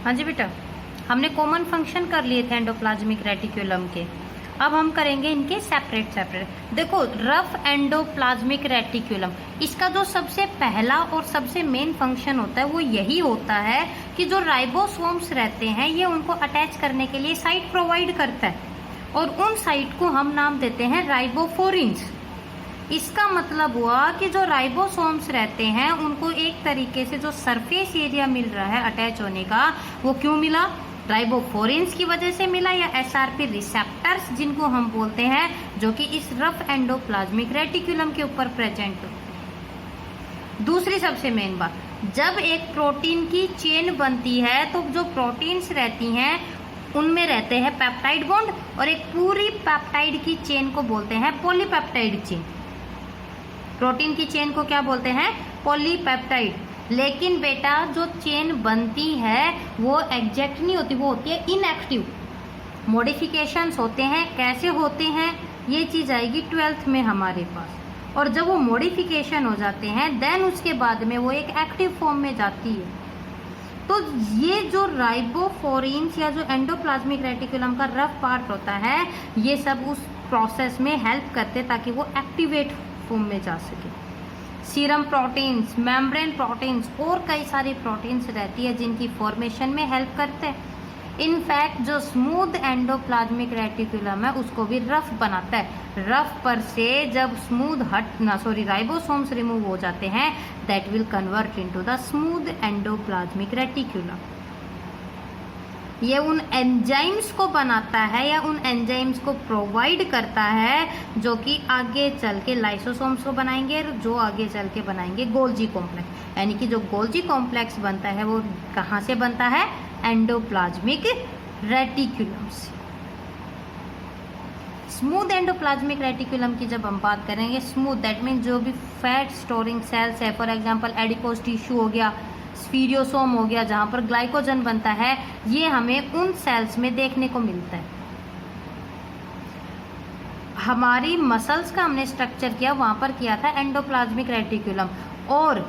हाँ जी बेटा, हमने कॉमन फंक्शन कर लिए थे एंडोप्लाज्मिक रेटिकुलम के। अब हम करेंगे इनके सेपरेट सेपरेट। देखो, रफ एंडोप्लाज्मिक रेटिकुलम, इसका जो सबसे पहला और सबसे मेन फंक्शन होता है वो यही होता है कि जो राइबोसोम्स रहते हैं ये उनको अटैच करने के लिए साइट प्रोवाइड करता है, और उन साइट को हम नाम देते हैं राइबोफोरिन्स। इसका मतलब हुआ कि जो राइबोसोम्स रहते हैं उनको एक तरीके से जो सरफेस एरिया मिल रहा है अटैच होने का, वो क्यों मिला? राइबोफोरिन्स की वजह से मिला, या एसआरपी रिसेप्टर्स जिनको हम बोलते हैं, जो कि इस रफ एंडोप्लाज्मिक रेटिकुलम के ऊपर प्रेजेंट हो। दूसरी सबसे मेन बात, जब एक प्रोटीन की चेन बनती है तो जो प्रोटीन्स रहती हैं उनमें रहते हैं पेप्टाइड बॉन्ड, और एक पूरी पेप्टाइड की चेन को बोलते हैं पॉलीपेप्टाइड चेन। प्रोटीन की चेन को क्या बोलते हैं? पॉलीपेप्टाइड। लेकिन बेटा जो चेन बनती है वो एग्जैक्ट नहीं होती, वो होती है इनएक्टिव। मॉडिफिकेशंस होते हैं, कैसे होते हैं ये चीज़ आएगी 12th में हमारे पास। और जब वो मॉडिफिकेशन हो जाते हैं देन उसके बाद में वो एक एक्टिव फॉर्म में जाती है। तो ये जो राइबोफोरिन्स या जो एंडोप्लाज्मिक रेटिकुलम का रफ पार्ट होता है, ये सब उस प्रोसेस में हेल्प करते ताकि वो एक्टिवेट फॉर्म में जा सके। सीरम प्रोटीन्स, मेम्ब्रेन प्रोटीन्स और कई सारी प्रोटीन्स रहती है जिनकी फॉर्मेशन में हेल्प करते हैं। इनफैक्ट जो स्मूथ एंडोप्लाज्मिक रेटिकुलम है उसको भी रफ बनाता है। रफ पर से जब स्मूथ राइबोसोम्स रिमूव हो जाते हैं, that will convert into the smooth endoplasmic reticulum. ये उन एंजाइम्स को बनाता है या उन एंजाइम्स को प्रोवाइड करता है जो कि आगे चल के लाइसोसोम्स को बनाएंगे, जो आगे चल के बनाएंगे गोल्जी कॉम्प्लेक्स। यानी कि जो गोल्जी कॉम्प्लेक्स बनता है वो कहाँ से बनता है? एंडोप्लाज्मिक रेटिकुलम से। स्मूथ एंडोप्लाज्मिक रेटिकुलम की जब हम बात करेंगे, स्मूथ दैट मीन जो भी फैट स्टोरिंग सेल्स है, फॉर एग्जांपल एडिपोज टिश्यू हो गया, स्फीरियोसोम हो गया जहाँ पर ग्लाइकोजन बनता है, ये हमें उन सेल्स में देखने को मिलता है। हमारी मसल्स का हमने स्ट्रक्चर किया, वहाँ पर किया था एंडोप्लाज्मिक रेटिकुलम, और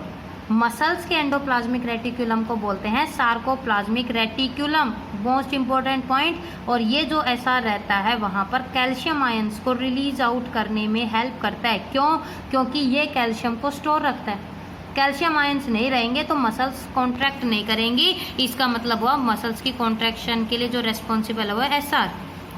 मसल्स के एंडोप्लाज्मिक रेटिकुलम को बोलते हैं sarcoplasmic reticulum. Most important point. और ये जो ऐसा रहता है वहाँ पर कैल्शियम आयंस को रिलीज आउट करने में हेल्प करता है। क्यों? क्योंकि ये कैल्शियम को स्टोर रखता है। कैल्शियम आयंस नहीं रहेंगे तो मसल्स कॉन्ट्रैक्ट नहीं करेंगी। इसका मतलब हुआ मसल्स की कॉन्ट्रैक्शन के लिए जो रेस्पॉन्सिबल हुआ एसआर।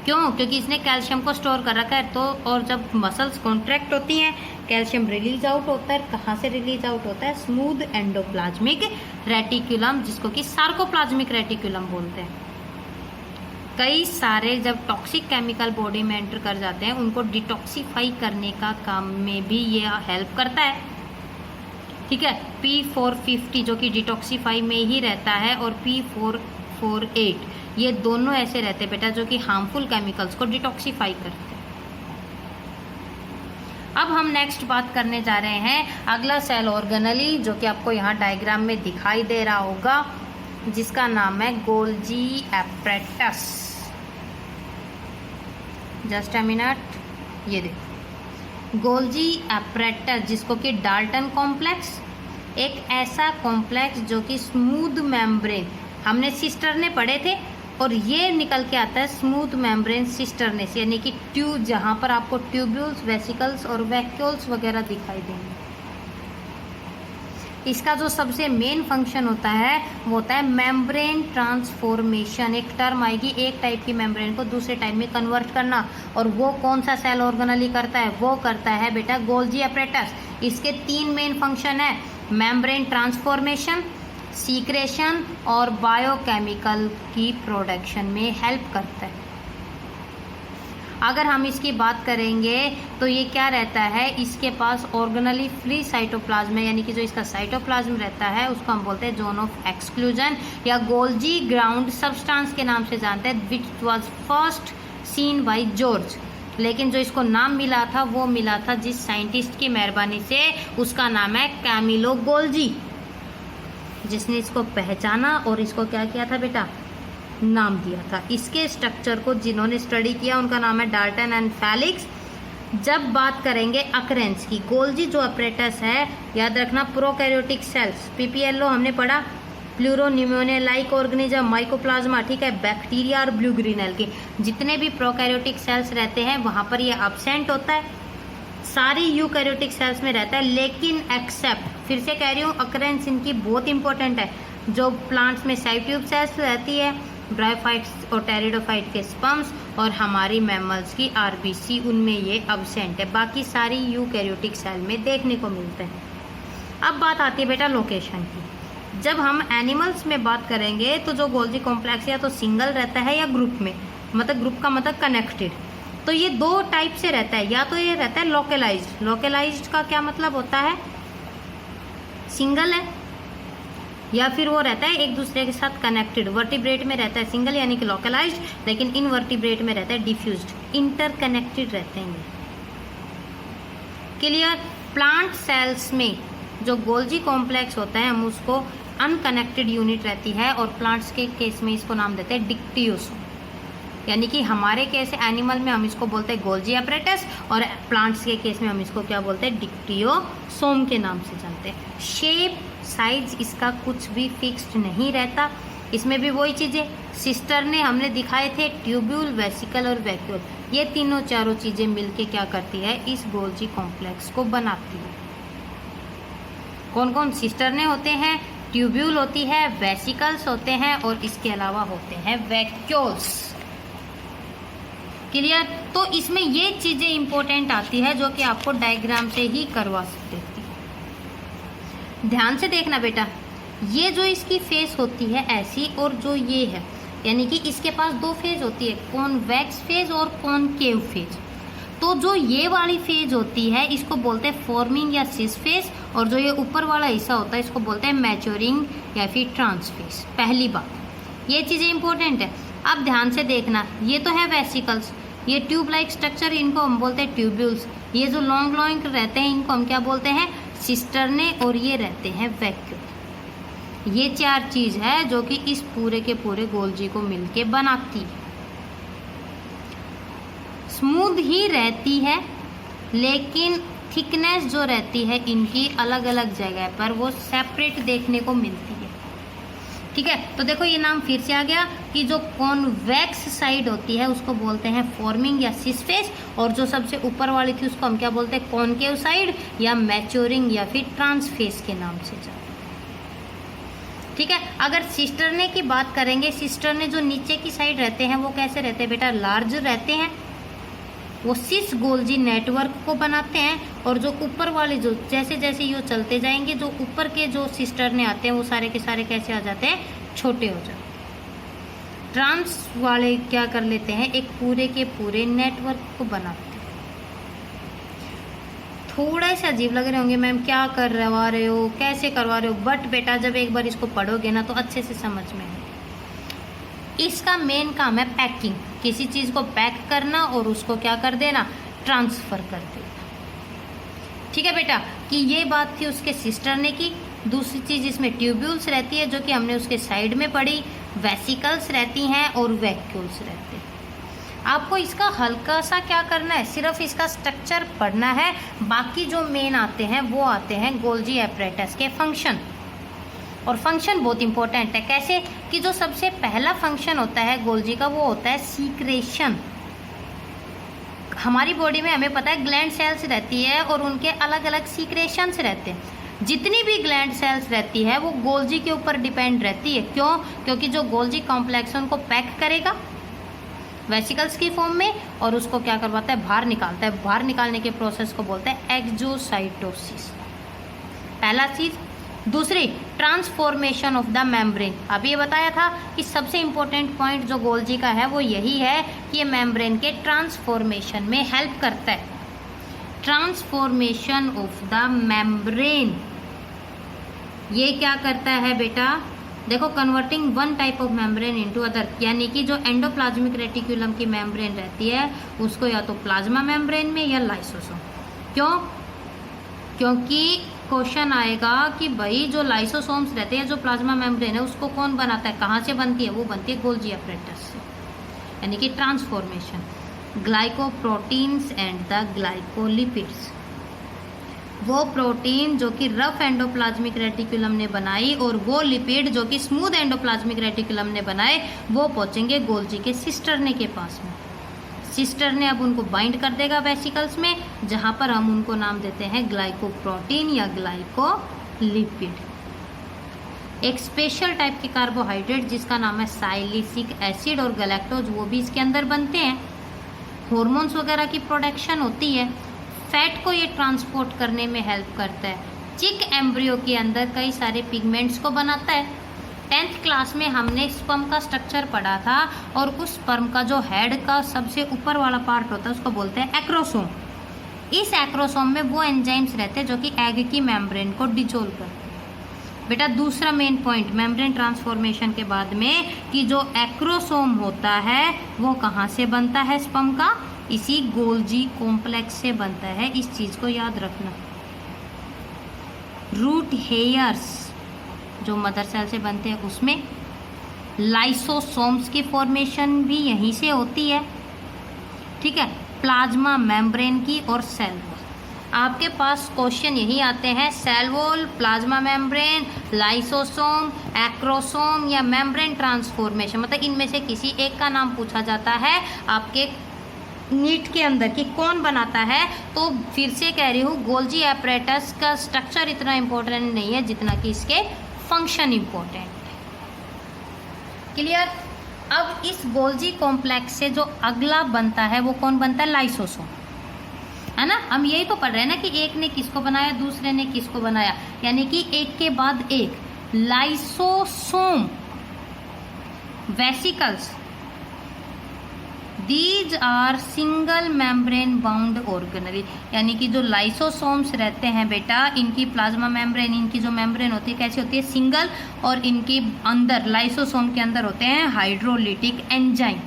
क्यों? क्योंकि इसने कैल्शियम को स्टोर कर रखा है। तो और जब मसल्स कॉन्ट्रैक्ट होती हैं कैल्शियम रिलीज आउट होता है। कहाँ से रिलीज आउट होता है? स्मूथ एंडोप्लाज्मिक रेटिकुलम, जिसको कि सार्कोप्लाज्मिक रेटिकुलम बोलते हैं। कई सारे जब टॉक्सिक केमिकल बॉडी में एंटर कर जाते हैं उनको डिटॉक्सिफाई करने का काम में भी ये हेल्प करता है। ठीक है, P450 जो कि डिटॉक्सिफाई में ही रहता है, और P448 ये दोनों ऐसे रहते हैं बेटा जो कि हार्मफुल केमिकल्स को डिटॉक्सिफाई करते हैं। अब हम नेक्स्ट बात करने जा रहे हैं अगला सेल ऑर्गेनली, जो कि आपको यहाँ डायग्राम में दिखाई दे रहा होगा, जिसका नाम है Golgi apparatus. Just a minute, ये देखो गोल्जी एपरेटस, जिसको कि डाल्टन कॉम्प्लेक्स, एक ऐसा कॉम्प्लेक्स जो कि स्मूथ मेम्ब्रेन, हमने सिस्टरने पढ़े थे, और ये निकल के आता है स्मूथ मेम्ब्रेन सिस्टरनेस, यानी कि ट्यूब, जहाँ पर आपको ट्यूब्यूल्स, वेसिकल्स और वैक्यूल्स वगैरह दिखाई देंगे। इसका जो सबसे मेन फंक्शन होता है वो होता है मेम्ब्रेन ट्रांसफॉर्मेशन। एक टर्म आएगी, एक टाइप की मेम्ब्रेन को दूसरे टाइप में कन्वर्ट करना, और वो कौन सा सेल ऑर्गेनली करता है? वो करता है बेटा गोल्जी एपरेटस। इसके 3 मेन फंक्शन है, मेम्ब्रेन ट्रांसफॉर्मेशन, सीक्रेशन और बायोकेमिकल की प्रोडक्शन में हेल्प करता है। अगर हम इसकी बात करेंगे तो ये क्या रहता है, इसके पास ऑर्गेनली फ्री साइटोप्लाज्म है, यानी कि जो इसका साइटोप्लाज्म रहता है उसको हम बोलते हैं जोन ऑफ एक्सक्लूजन या गोल्जी ग्राउंड सब्सटेंस के नाम से जानते हैं, which was first seen by George. लेकिन जो इसको नाम मिला था वो मिला था जिस साइंटिस्ट की मेहरबानी से, उसका नाम है कैमिलो गोल्जी, जिसने इसको पहचाना और इसको क्या किया था बेटा? नाम दिया था। इसके स्ट्रक्चर को जिन्होंने स्टडी किया उनका नाम है डाल्टन एंड फेलिक्स। जब बात करेंगे अकरेंस की, गोल्जी जो एपरेटस है, याद रखना प्रोकैरियोटिक सेल्स, पीपीएलओ हमने पढ़ा, प्लूरोनिमोनिया लाइक ऑर्गेनिज्म, माइकोप्लाज्मा, ठीक है, बैक्टीरिया और ब्लू ग्रीन एल्गी, जितने भी प्रोकैरियोटिक सेल्स रहते हैं वहाँ पर ये अब्सेंट होता है, सारी यूकैरियोटिक सेल्स में रहता है, लेकिन एक्सेप्ट, फिर से कह रही हूँ, अकरेंस इनकी बहुत इंपॉर्टेंट है, जो प्लांट्स में साइड ट्यूब सेल्स रहती है, ब्रायोफाइट्स और टेरिडोफाइट के स्पर्म्स और हमारी मैमल्स की आरबीसी, उनमें ये अब्सेंट है, बाकी सारी यूकैरियोटिक सेल में देखने को मिलते हैं। अब बात आती है बेटा लोकेशन की। जब हम एनिमल्स में बात करेंगे तो जो गोल्जी कॉम्प्लेक्स या तो सिंगल रहता है या ग्रुप में, मतलब ग्रुप का मतलब कनेक्टेड, तो ये दो टाइप से रहता है, या तो ये रहता है लोकलाइज्ड, लोकलाइज्ड का क्या मतलब होता है, सिंगल है, या फिर वो रहता है एक दूसरे के साथ कनेक्टेड, वर्टिब्रेट में रहता है सिंगल यानी कि लोकलाइज्ड, लेकिन इनवर्टिब्रेट में रहता है डिफ्यूज्ड, इंटरकनेक्टेड रहते हैं। क्लियर। प्लांट सेल्स में जो गोल्जी कॉम्प्लेक्स होता है हम उसको अनकनेक्टेड यूनिट रहती है, और प्लांट्स के केस में इसको नाम देते हैं डिक्टियोसोम, यानी कि हमारे केस एनिमल में हम इसको बोलते हैं गोल्जी एपरेटस, और प्लांट्स के केस में हम इसको क्या बोलते हैं, डिक्टियोसोम के नाम से जानते हैं। शेप साइज इसका कुछ भी फिक्स्ड नहीं रहता, इसमें भी वही चीज़ें सिस्टर ने हमने दिखाए थे, ट्यूब्यूल, वेसिकल और वैक्यूल, ये तीनों चारों चीज़ें मिलके क्या करती है, इस गोल्जी कॉम्प्लेक्स को बनाती है। कौन कौन सिस्टर ने होते हैं, ट्यूब्यूल होती है, वेसिकल्स होते हैं, और इसके अलावा होते हैं वैक्यूल्स। क्लियर। तो इसमें ये चीज़ें इंपॉर्टेंट आती है जो कि आपको डायग्राम से ही करवा देती है। ध्यान से देखना बेटा, ये जो इसकी फेस होती है ऐसी, और जो ये है, यानी कि इसके पास दो फेज होती है, कॉन्वेक्स फेज और कॉनकेव फेज। तो जो ये वाली फेज होती है इसको बोलते हैं फॉर्मिंग या सिस फेज, और जो ये ऊपर वाला हिस्सा होता है इसको बोलते हैं मैच्योरिंग या फिर ट्रांस फेज। पहली बात, ये चीज़ें इंपॉर्टेंट है। अब ध्यान से देखना, ये तो है वेसिकल्स, ये ट्यूब लाइक स्ट्रक्चर, इनको हम बोलते हैं ट्यूब्यूल्स, ये जो लॉन्ग लॉन्ग रहते हैं इनको हम क्या बोलते हैं, सिस्टर्ने, और ये रहते हैं वैक्यूल। ये चार चीज़ है जो कि इस पूरे के पूरे गोल्जी को मिलके बनाती है। स्मूथ ही रहती है, लेकिन थिकनेस जो रहती है इनकी अलग अलग जगह पर वो सेपरेट देखने को मिलती है। ठीक है, तो देखो ये नाम फिर से आ गया कि जो कॉन्वेक्स साइड होती है उसको बोलते हैं फॉर्मिंग या सिस फेस, और जो सबसे ऊपर वाली थी उसको हम क्या बोलते हैं, कॉनकेव साइड या मैच्योरिंग या फिर ट्रांस फेस के नाम से जानते हैं। ठीक है, अगर सिस्टरने की बात करेंगे, सिस्टरने जो नीचे की साइड रहते हैं वो कैसे रहते हैं बेटा, लार्ज रहते हैं, वो सिस गोल्जी नेटवर्क को बनाते हैं, और जो ऊपर वाले जो जैसे जैसे ये चलते जाएंगे जो ऊपर के जो सिस्टरने आते हैं वो सारे के सारे कैसे आ जाते हैं, छोटे हो जाते हैं। ट्रांस वाले क्या कर लेते हैं, एक पूरे के पूरे नेटवर्क को बनाते हैं। थोड़ा सा अजीब लग रहे होंगे, मैम क्या करवा रहे हो, कैसे करवा रहे हो, बट बेटा जब एक बार इसको पढ़ोगे ना तो अच्छे से समझ में आए। इसका मेन काम है पैकिंग, किसी चीज़ को पैक करना और उसको क्या कर देना, ट्रांसफ़र कर देना। ठीक है बेटा, कि ये बात थी उसके सिस्टरने की। दूसरी चीज़ इसमें ट्यूब्यूल्स रहती है जो कि हमने उसके साइड में पढ़ी, वेसिकल्स रहती हैं और वैक्यूल्स रहते हैं। आपको इसका हल्का सा क्या करना है, सिर्फ इसका स्ट्रक्चर पढ़ना है, बाकी जो मेन आते हैं वो आते हैं गोल्जी एपरेटस के फंक्शन। और फंक्शन बहुत इंपॉर्टेंट है, कैसे कि जो सबसे पहला फंक्शन होता है गोल्जी का वो होता है सीक्रेशन। हमारी बॉडी में हमें पता है ग्लैंड सेल्स रहती है और उनके अलग अलग सीक्रेशंस रहते हैं। जितनी भी ग्लैंड सेल्स रहती है वो गोल्जी के ऊपर डिपेंड रहती है। क्यों? क्योंकि जो गोल्जी कॉम्प्लेक्स उनको पैक करेगा वेसिकल्स की फॉर्म में और उसको क्या करवाता है, बाहर निकालता है। बाहर निकालने के प्रोसेस को बोलते हैं एक्सोसाइटोसिस, पहला चीज़। दूसरी, ट्रांसफॉर्मेशन ऑफ द मेम्ब्रेन। अभी ये बताया था कि सबसे इम्पोर्टेंट पॉइंट जो गोल्जी का है वो यही है कि ये मेम्ब्रेन के ट्रांसफॉर्मेशन में हेल्प करता है। ट्रांसफॉर्मेशन ऑफ द मेम्ब्रेन ये क्या करता है बेटा, देखो, converting one type of membrane into other, यानी कि जो एंडोप्लाज्मिक रेटिकुलम की मेम्ब्रेन रहती है उसको या तो प्लाज्मा मेम्ब्रेन में या लाइसोसोम। क्यों? क्योंकि क्वेश्चन आएगा कि भाई जो लाइसोसोम्स रहते हैं, जो प्लाज्मा मेम्ब्रेन है उसको कौन बनाता है, कहाँ से बनती है, वो बनती है गोल्जी एपरेटस से। यानी कि transformation, glycoproteins and the glycolipids. वो प्रोटीन जो कि रफ एंडोप्लाज्मिक रेटिकुलम ने बनाई और वो लिपिड जो कि स्मूथ एंडोप्लाज्मिक रेटिकुलम ने बनाए, वो पहुंचेंगे गोल्जी के सिस्टरने के पास में। सिस्टर ने अब उनको बाइंड कर देगा वेसिकल्स में, जहां पर हम उनको नाम देते हैं ग्लाइकोप्रोटीन या ग्लाइकोलिपिड। एक स्पेशल टाइप के कार्बोहाइड्रेट जिसका नाम है साइलिसिक एसिड और गैलेक्टोज, वो भी इसके अंदर बनते हैं। हॉर्मोन्स वगैरह की प्रोडक्शन होती है। फैट को ये ट्रांसपोर्ट करने में हेल्प करता है। चिक एम्ब्रियो के अंदर कई सारे पिगमेंट्स को बनाता है। 10th क्लास में हमने स्पर्म का स्ट्रक्चर पढ़ा था और उस स्पर्म का जो हेड का सबसे ऊपर वाला पार्ट होता है उसको बोलते हैं एक्रोसोम। इस एक्रोसोम में वो एंजाइम्स रहते हैं जो कि एग की मेम्ब्रेन को डिसॉल्व करते हैं। बेटा दूसरा मेन पॉइंट मेम्ब्रेन ट्रांसफॉर्मेशन के बाद में कि जो एक्रोसोम होता है वो कहाँ से बनता है स्पर्म का, इसी गोल्जी कॉम्प्लेक्स से बनता है। इस चीज को याद रखना। रूट हेयर्स जो मदर सेल से बनते हैं उसमें, लाइसोसोम्स की फॉर्मेशन भी यहीं से होती है, ठीक है, प्लाज्मा मेम्ब्रेन की और सेल वॉल। आपके पास क्वेश्चन यही आते हैं, cell wall, plasma membrane, lysosome, acrosome या मेम्ब्रेन ट्रांसफॉर्मेशन, मतलब इनमें से किसी एक का नाम पूछा जाता है आपके नीट के अंदर कि कौन बनाता है। तो फिर से कह रही हूँ, गोल्जी एपरेटस का स्ट्रक्चर इतना इम्पोर्टेंट नहीं है जितना कि इसके फंक्शन इम्पोर्टेंट है। क्लियर। अब इस गोल्जी कॉम्प्लेक्स से जो अगला बनता है वो कौन बनता है, लाइसोसोम, है ना। हम यही तो पढ़ रहे हैं ना कि एक ने किसको बनाया, दूसरे ने किसको बनाया, यानी कि एक के बाद एक। Lysosome vesicles, these are single membrane bound organelle, यानी कि जो लाइसोसोम्स रहते हैं बेटा, इनकी प्लाज्मा मेम्ब्रेन, इनकी जो मेम्ब्रेन होती है कैसी होती है, सिंगल, और इनके अंदर लाइसोसोम के अंदर होते हैं हाइड्रोलिटिक एंजाइम।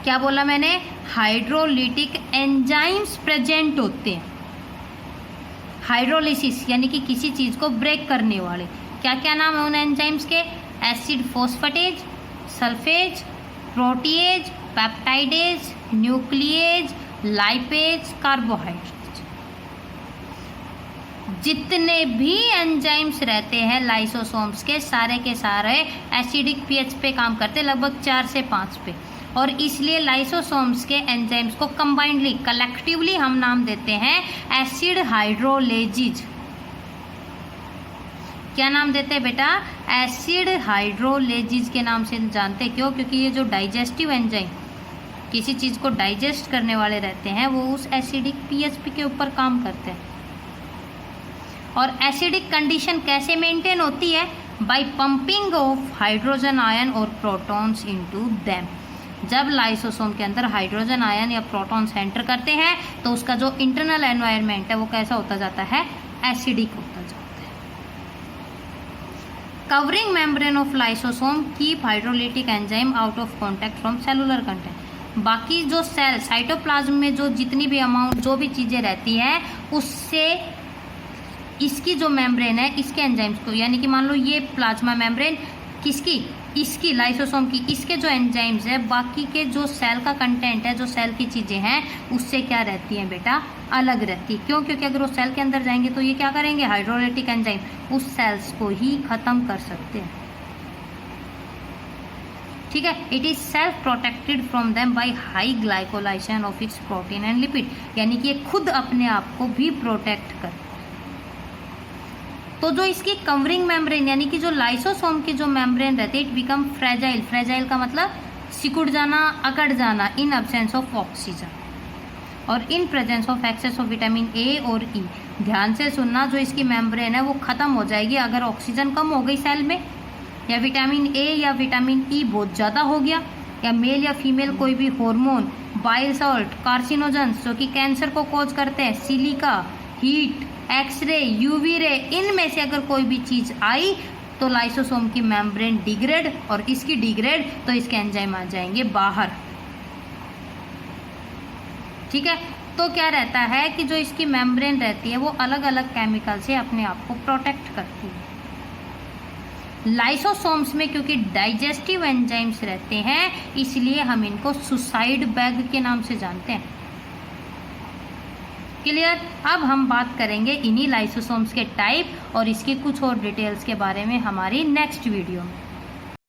क्या बोला मैंने, हाइड्रोलिटिक एंजाइम्स प्रेजेंट होते हैं। हाइड्रोलिसिस यानी कि किसी चीज को ब्रेक करने वाले। क्या क्या नाम है उन एंजाइम्स के, acid phosphatase, sulphatase, protease, peptidase, nuclease, lipase, carbohydrate. जितने भी एंजाइम्स रहते हैं लाइसोसोम्स के सारे एसिडिक पीएच पे काम करते हैं, लगभग 4 से 5 पे। और इसलिए लाइसोसोम्स के एंजाइम्स को कंबाइंडली, कलेक्टिवली हम नाम देते हैं एसिड हाइड्रोलेजिज। क्या नाम देते हैं बेटा, एसिड हाइड्रोलेजिज के नाम से जानते हैं। क्यों, क्योंकि ये जो डाइजेस्टिव एंजाइम किसी चीज को डाइजेस्ट करने वाले रहते हैं वो उस एसिडिक पीएच के ऊपर काम करते हैं। और एसिडिक कंडीशन कैसे मेंटेन होती है, by pumping of hydrogen ion और प्रोटॉन्स इनटू देम। जब लाइसोसोम के अंदर हाइड्रोजन आयन या प्रोटॉन्स एंटर करते हैं तो उसका जो इंटरनल एनवायरनमेंट है वो कैसा होता जाता है, एसिडिक होता जाता है। Covering membrane of lysosome keep hydrolytic enzyme out of contact from cellular content. बाकी जो सेल साइटोप्लाज्म में जो जितनी भी अमाउंट जो भी चीज़ें रहती हैं उससे इसकी जो मेम्ब्रेन है इसके एंजाइम्स को, यानी कि मान लो ये प्लाज्मा मेम्ब्रेन किसकी, इसकी लाइसोसोम की, इसके जो एंजाइम्स है बाकी के जो सेल का कंटेंट है, जो सेल की चीज़ें हैं उससे क्या रहती हैं बेटा, अलग रहती है। क्यों, क्योंकि अगर वो सेल के अंदर जाएंगे तो ये क्या करेंगे, हाइड्रोलिटिक एंजाइम उस सेल्स को ही खत्म कर सकते हैं। ठीक है, it is self protected from them by high glycolisation of its protein and lipid, यानी कि ये खुद अपने आप को भी प्रोटेक्ट कर। तो जो इसकी कवरिंग मेम्ब्रेन यानी कि जो लाइसोसोम की जो मेम्ब्रेन रहती है, इट बिकम फ्रेजाइल। फ्रेजाइल का मतलब सिकुड़ जाना, अकड़ जाना, इन एब्सेंस ऑफ ऑक्सीजन और in presence of excess of vitamin A और ई। ध्यान से सुनना, जो इसकी मेम्ब्रेन है वो खत्म हो जाएगी अगर ऑक्सीजन कम हो गई सेल में, या विटामिन ए या विटामिन ई बहुत ज़्यादा हो गया, या मेल या फीमेल कोई भी हार्मोन, बाइल सॉल्ट, कार्सिनोजेंस जो कि कैंसर को कॉज करते हैं, silica, heat, x ray, UV ray, इनमें से अगर कोई भी चीज़ आई तो लाइसोसोम की मेम्ब्रेन डिग्रेड, और इसकी डिग्रेड तो इसके एंजाइम आ जाएंगे बाहर। ठीक है, तो क्या रहता है कि जो इसकी मेम्ब्रेन रहती है वो अलग अलग केमिकल से अपने आप को प्रोटेक्ट करती है। लाइसोसोम्स में क्योंकि डाइजेस्टिव एंजाइम्स रहते हैं इसलिए हम इनको सुसाइड बैग के नाम से जानते हैं। क्लियर। अब हम बात करेंगे इन्हीं लाइसोसोम्स के टाइप और इसकी कुछ और डिटेल्स के बारे में हमारी नेक्स्ट वीडियो में।